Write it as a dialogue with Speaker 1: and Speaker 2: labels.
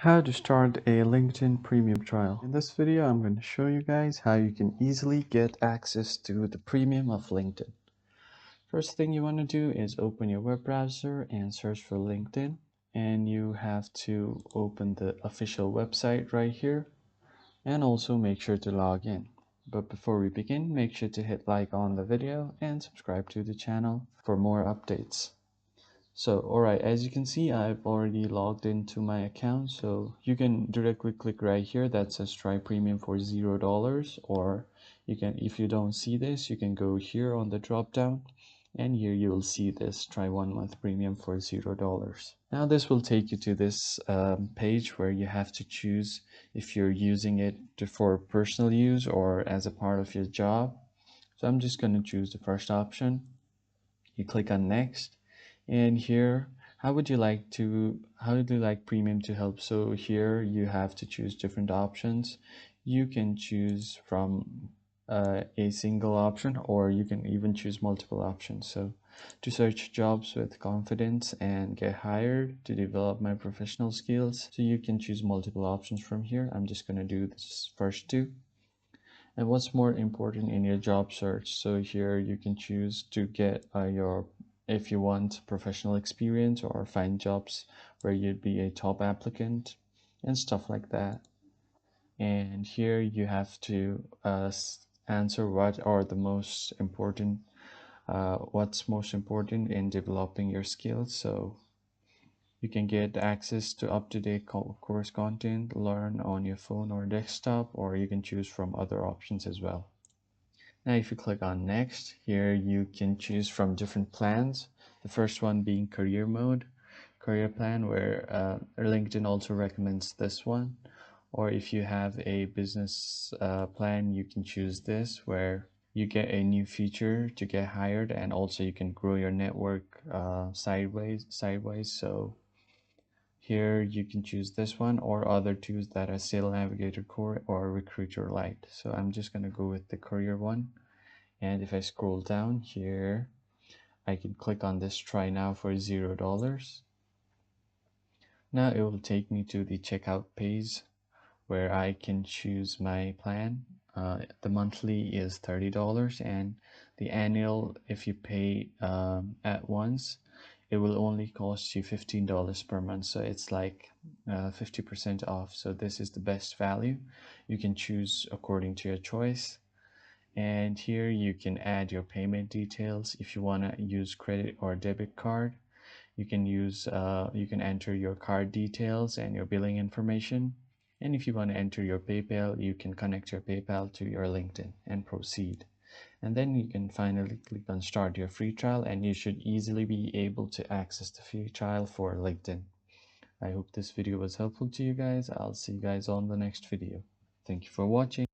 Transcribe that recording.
Speaker 1: How to start a LinkedIn premium trial. In this video, I'm going to show you guys how you can easily get access to the premium of LinkedIn. First thing you want to do is open your web browser and search for LinkedIn. And you have to open the official website right here and also make sure to log in. But before we begin, make sure to hit like on the video and subscribe to the channel for more updates. So, alright, as you can see, I've already logged into my account. So you can directly click right here that says try premium for $0, or you can, if you don't see this, you can go here on the drop down and here you will see this try 1 month premium for $0. Now this will take you to this page where you have to choose if you're using it for personal use or as a part of your job. So I'm just going to choose the first option. You click on next, and here how would you like premium to help? So here you have to choose different options. You can choose from a single option, or you can even choose multiple options. So to search jobs with confidence and get hired, to develop my professional skills, so you can choose multiple options from here. I'm just going to do this first two. And what's more important in your job search? So here you can choose to get if you want professional experience or find jobs where you'd be a top applicant and stuff like that. And here you have to answer what's most important in developing your skills. So you can get access to up-to-date course content, learn on your phone or desktop, or you can choose from other options as well. Now if you click on next, here you can choose from different plans. The first one being career mode, career plan, where LinkedIn also recommends this one. Or if you have a business plan, you can choose this, where you get a new feature to get hired, and also you can grow your network sideways. So here you can choose this one or other tools that are Sales Navigator Core or Recruiter Lite. So I'm just going to go with the career one. And if I scroll down here, I can click on this try now for $0. Now it will take me to the checkout page where I can choose my plan. The monthly is $30, and the annual, if you pay at once, it will only cost you $15 per month. So it's like 50% off. So this is the best value. You can choose according to your choice. And here you can add your payment details. If you want to use credit or debit card, you can enter your card details and your billing information. And if you want to enter your PayPal, you can connect your PayPal to your LinkedIn and proceed. And then you can finally click on start your free trial, and you should easily be able to access the free trial for LinkedIn. I hope this video was helpful to you guys. I'll see you guys on the next video. Thank you for watching.